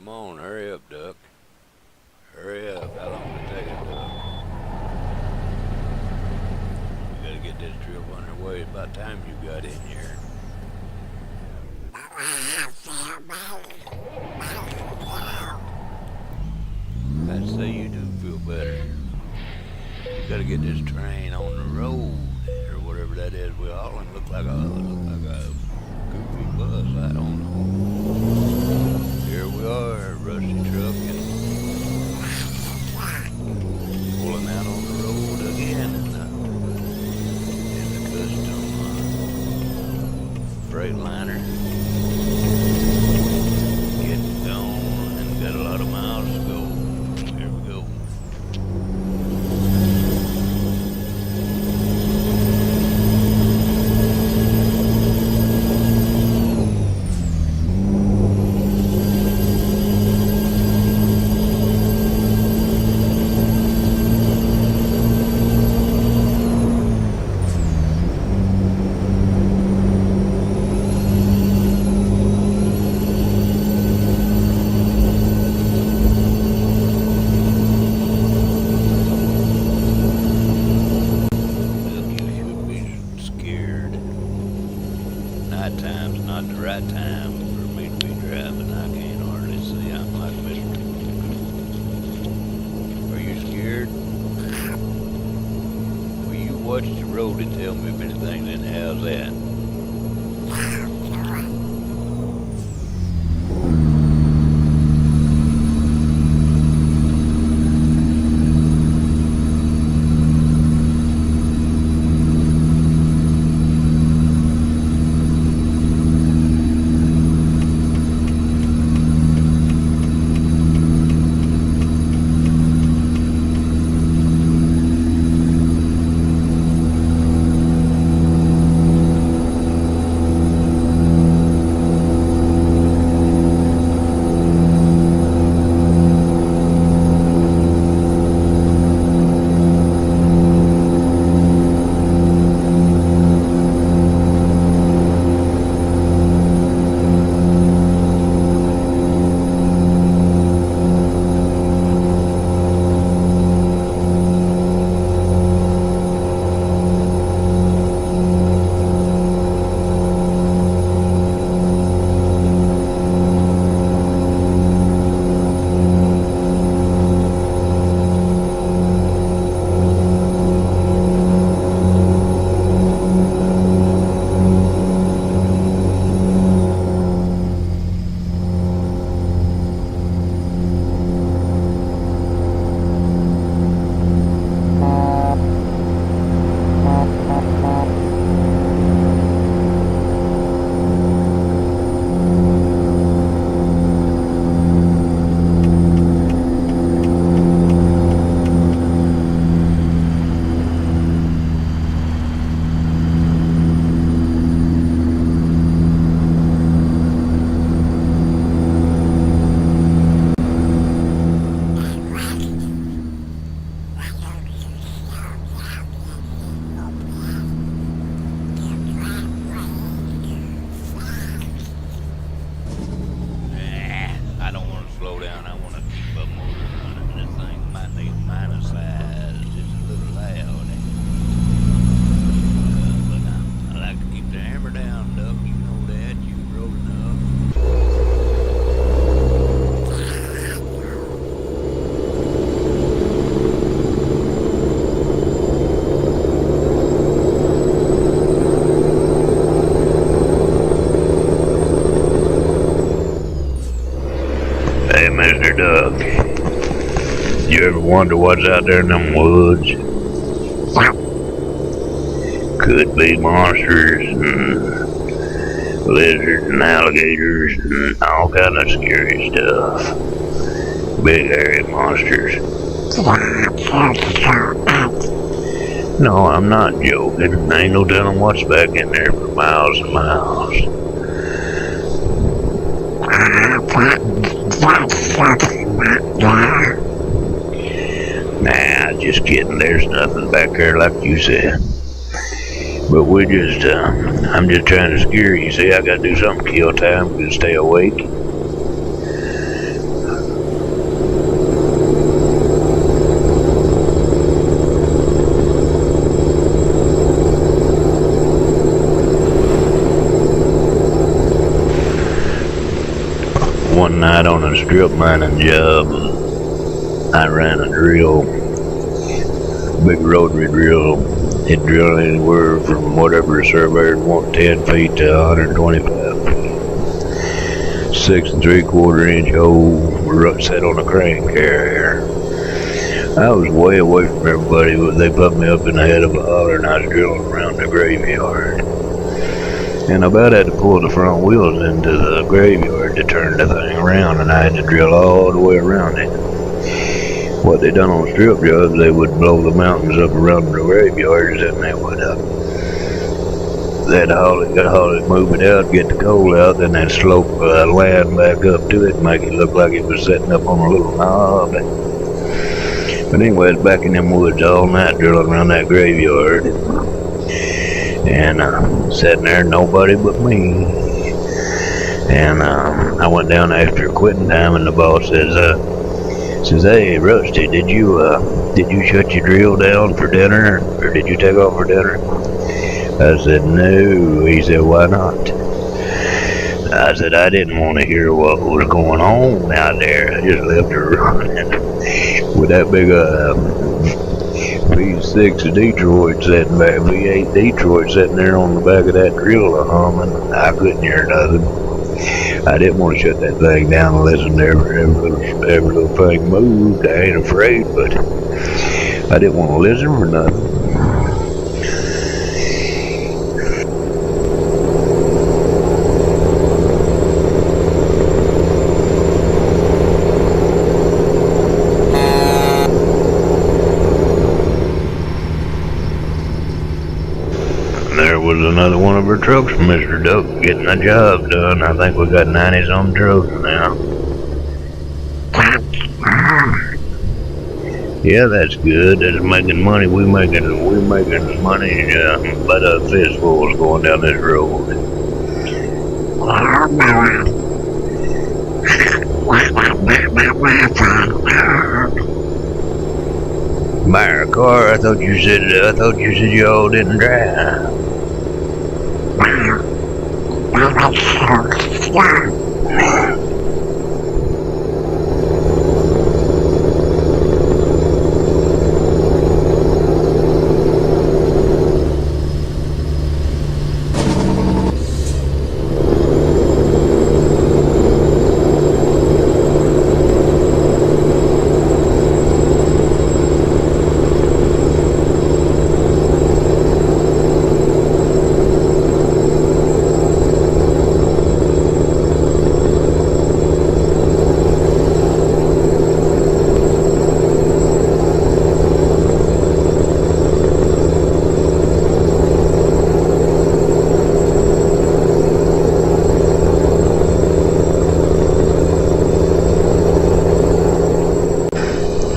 Come on, hurry up, duck. Hurry up. How long will it take it, duck? We gotta get this trip underway. It's about time you got in here. I'd say you do feel better. We gotta get this train on the road, or whatever that is. We all look like a goofy bus. I don't know. Here we are, rusty truck, and pulling out on the road again in the Custom Freightliner. Getting going and got a lot of miles to go. Here we go. Nighttime's not the right time for me to be driving. I can't hardly see. I'm like Mr. Are you scared? Well, you watch the road and tell me if anything's in the house at. Slow down. I want to keep a motor running. This thing might need minor size. It's a little loud. But I like to keep the hammer down, Duck. You know that. You rode Hey, Mr. Duck, you ever wonder what's out there in them woods? Could be monsters and lizards and alligators and all kind of scary stuff. Big hairy monsters. No, I'm not joking. Ain't no telling what's back in there for miles and miles. Nah, just kidding. There's nothing back there like you said. But I'm just trying to scare you. See, I gotta do something to kill time to stay awake. one night on a strip mining job. I ran a drill, big rotary drill. It drilled anywhere from whatever the surveyors want, 10 feet to 125 feet. 6 3/4 inch hole set on a crane carrier. I was way away from everybody, but they put me up in the head of a holler and I was drilling around the graveyard. And I about had to pull the front wheels into the graveyard to turn the thing around, and I had to drill all the way around it. What they done on strip jobs, they would blow the mountains up around the graveyards, and they'd haul it, move it out, get the coal out, then they'd slope land back up to it and make it look like it was setting up on a little knob. But anyways, back in them woods all night drilling around that graveyard, and sitting there, nobody but me. And I went down after quitting time, and the boss says, "Hey, Rusty, did you shut your drill down for dinner, or did you take off for dinner?" I said, "No." He said, "Why not?" I said, "I didn't want to hear what was going on out there. I just left her running with that big V6 Detroit sitting back, V8 Detroit sitting there on the back of that drill humming. I couldn't hear nothing. I didn't want to shut that thing down and listen to every little thing moved. I ain't afraid, but I didn't want to listen for nothing." There was another one of her trucks, Mr. Duck, getting the job done. I think we got 90-some trucks now. Yeah, that's good. That's making money. We making money by the fistfuls going down this road. Buy a car? I thought you said y'all didn't drive.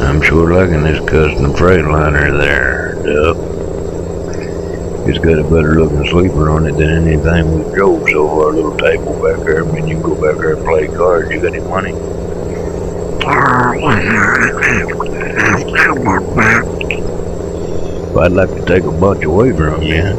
I'm sure liking this Custom Freightliner there, Duck. It's got a better looking sleeper on it than anything we drove so far. Little table back there. I mean, you can go back there and play cards. You got any money? Well, I'd like to take a bunch away from you.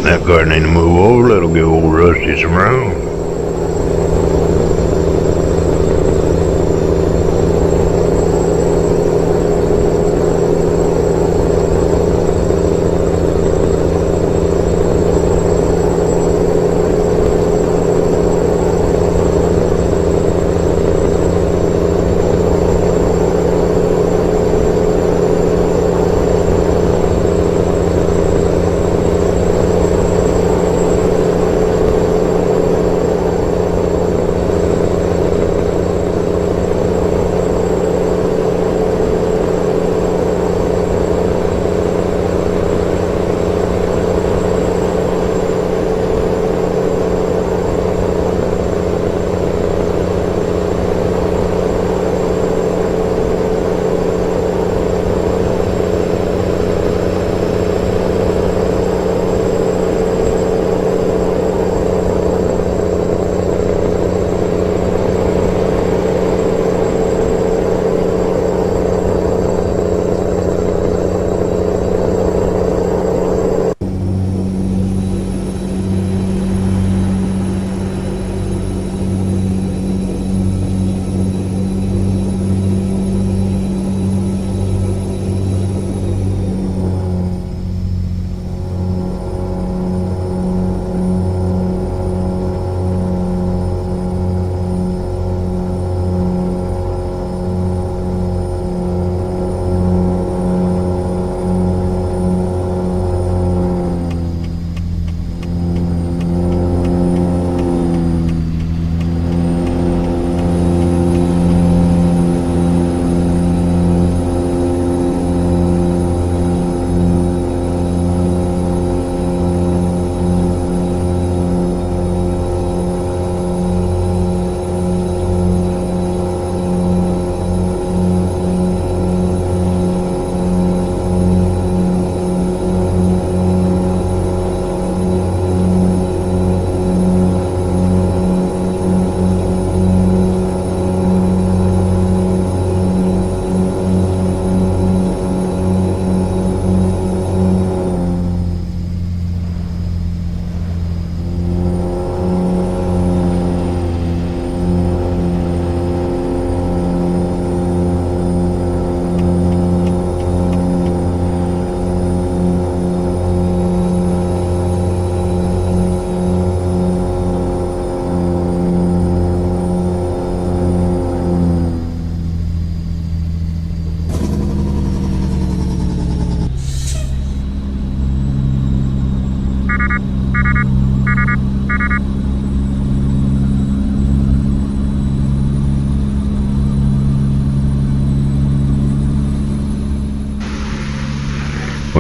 That car need to move over. That'll give old Rusty some room.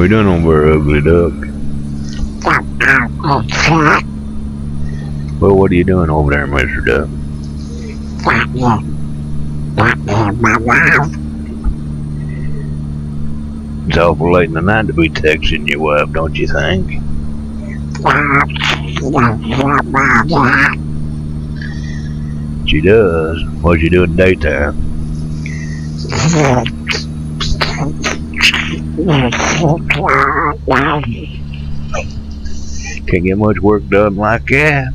are you doing over there, ugly duck? Well, what are you doing over there, Mr. Duck? It's awful late in the night to be texting your wife, don't you think? She does. What you do in daytime? Can't get much work done like that.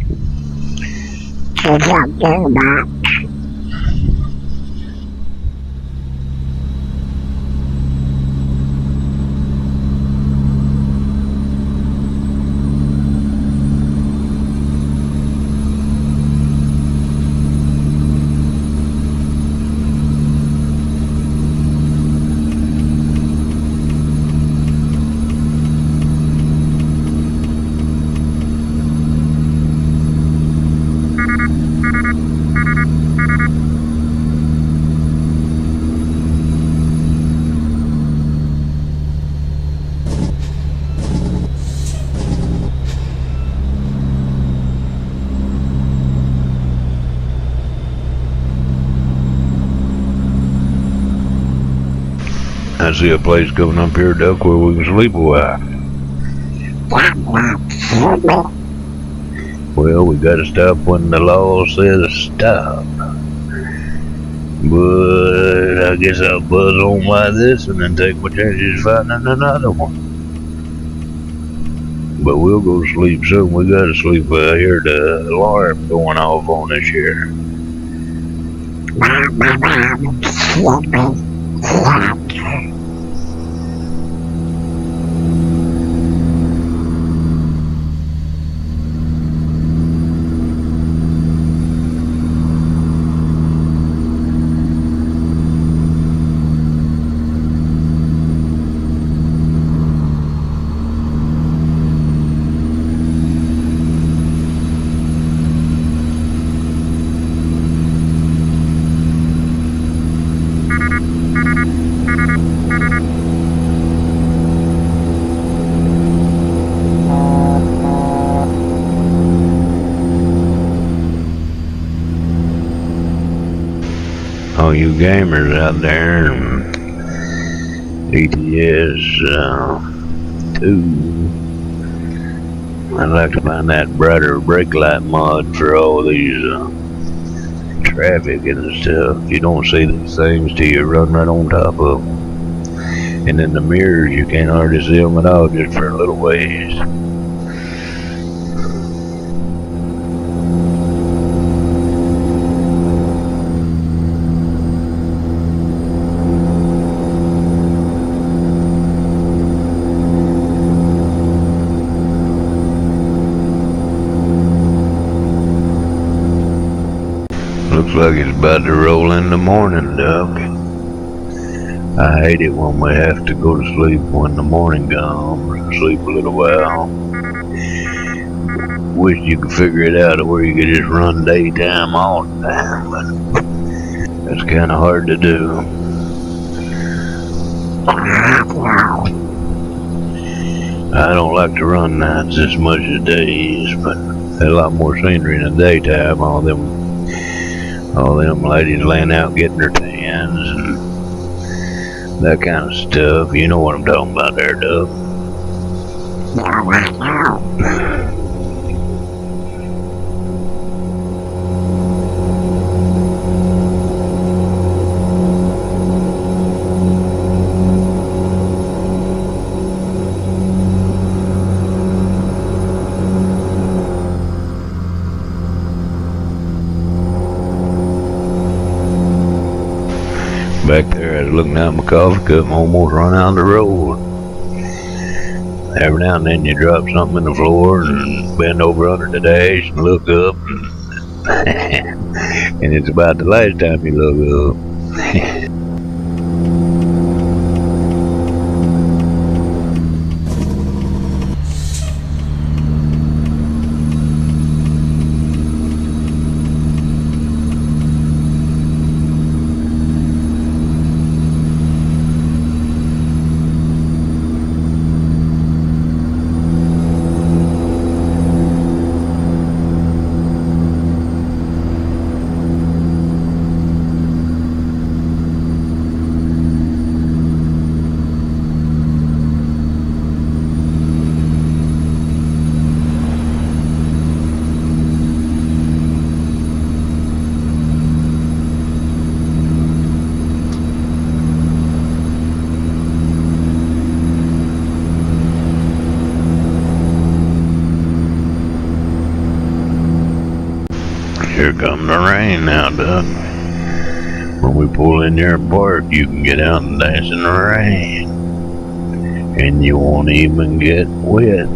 I see a place coming up here, Duck, where we can sleep a while. Well, we gotta stop when the law says stop. But I guess I'll buzz on by this and then take my chances finding another one. But we'll go to sleep soon. We gotta sleep. I hear the alarm going off on this here. All you gamers out there, ETS2, I'd like to find that brighter brake light mod for all these traffic and stuff. You don't see these things till you run right on top of them. And in the mirrors, you can't hardly see them at all, just for a little ways. Looks like it's about to roll in the morning, Duck. I hate it when we have to go to sleep when the morning comes. Sleep a little while. Wish you could figure it out where you could just run daytime all the time, but that's kind of hard to do. I don't like to run nights as much as days, but there's a lot more scenery in the daytime. All them ladies laying out getting their tans and that kind of stuff. You know what I'm talking about there, Doug. Back there, I was looking at my coffee cup and almost run out the road. Every now and then you drop something in the floor and bend over under the dash and look up, and it's about the last time you look up. come the rain now, Doc. When we pull in there and park, you can get out and dance in the rain. And you won't even get wet.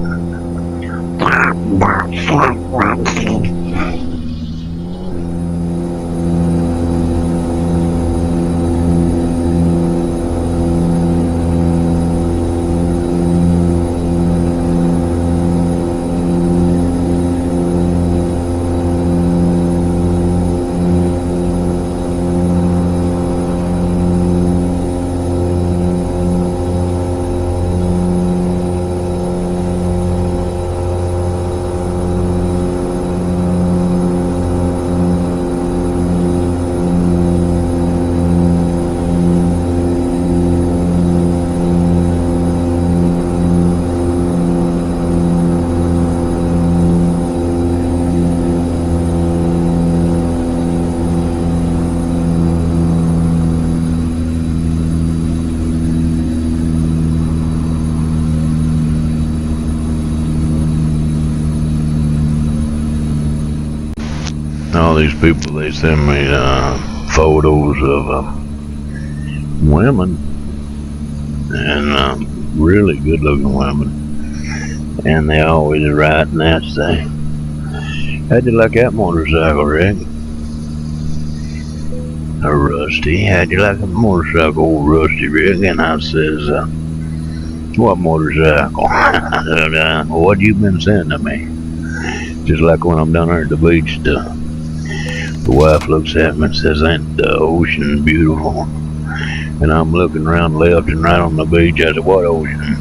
All these people, they send me photos of women, and really good looking women, and they always write and they say, how'd you like that motorcycle, Rick? Rusty, how'd you like that motorcycle, old Rusty, Rick? And I says, what motorcycle? I said, what you been sending me? Just like when I'm down there at the beach, the wife looks at me and says, ain't the ocean beautiful? And I'm looking around left and right on the beach. I said, what ocean?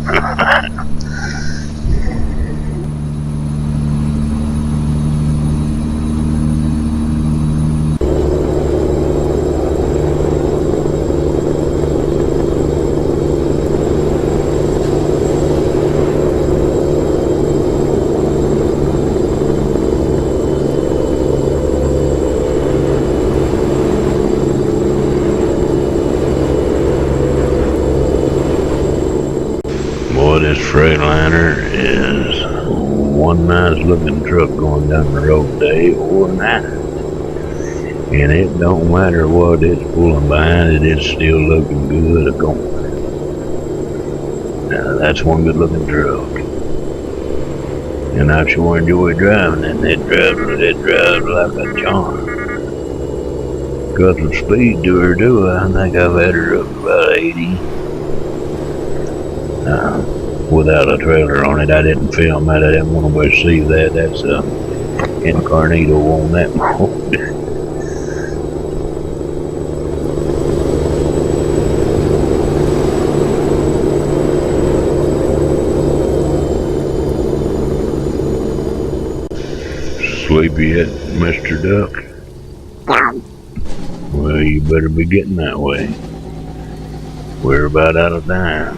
Boy, this Freightliner is one nice looking truck going down the road day or night. And it don't matter what it's pulling behind it, it's still looking good a going. Now that's one good looking truck. And I sure enjoy driving it. It drives like a charm. Got some speed to her too. I think I've had her up to about 80. Without a trailer on it. I didn't film that. I didn't want nobody to see that. That's incognito on that mode. Sleepy yet, Mr. Duck? Well, you better be getting that way. We're about out of time.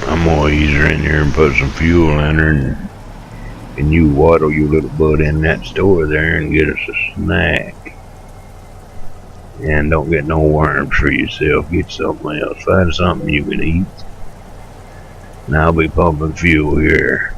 I'm gonna ease her in here and put some fuel in her, and you waddle your little butt in that store there and get us a snack. And don't get no worms for yourself. Get something else. Find something you can eat. And I'll be pumping fuel here.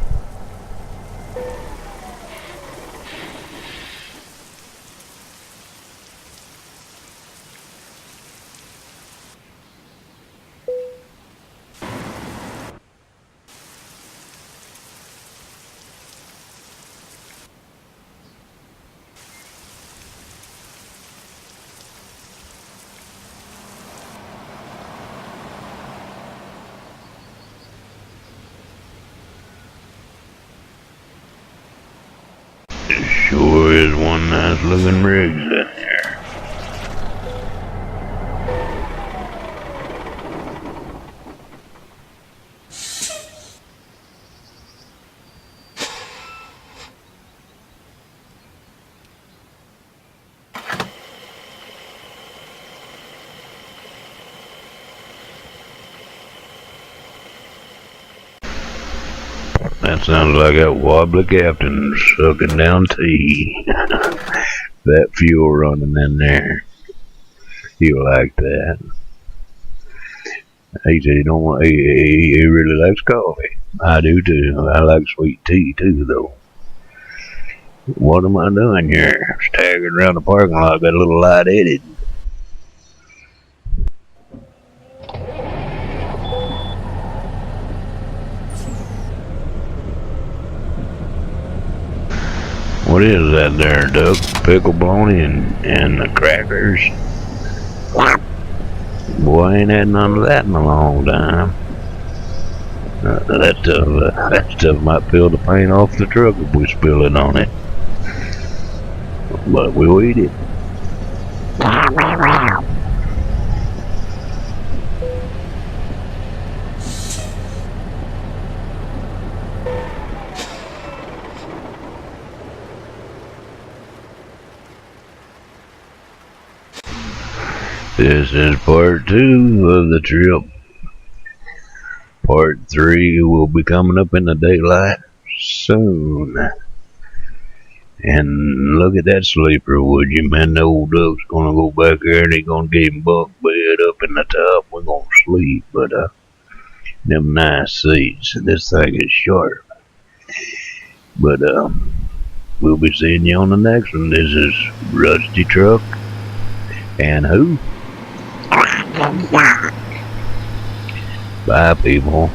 It sure is one nice looking rig in there. That sounds like that wobbly captain sucking down tea. That fuel running in there. You like that. He said he don't want, he really likes coffee. I do too. I like sweet tea too though. What am I doing here? Staggering around the parking lot, got a little light-headed. What is that there, Duck? Pickle bologna and the crackers? Boy, I ain't had none of that in a long time. That stuff might peel the paint off the truck if we spill it on it. But we'll eat it. This is part 2 of the trip. Part 3 will be coming up in the daylight soon. And look at that sleeper, would you, man? The old Duck's gonna go back there and he's gonna get him bunk bed up in the top. We're gonna sleep, but them nice seats. This thing is sharp. But we'll be seeing you on the next one. This is Rusty Truck. And who? Bye, people.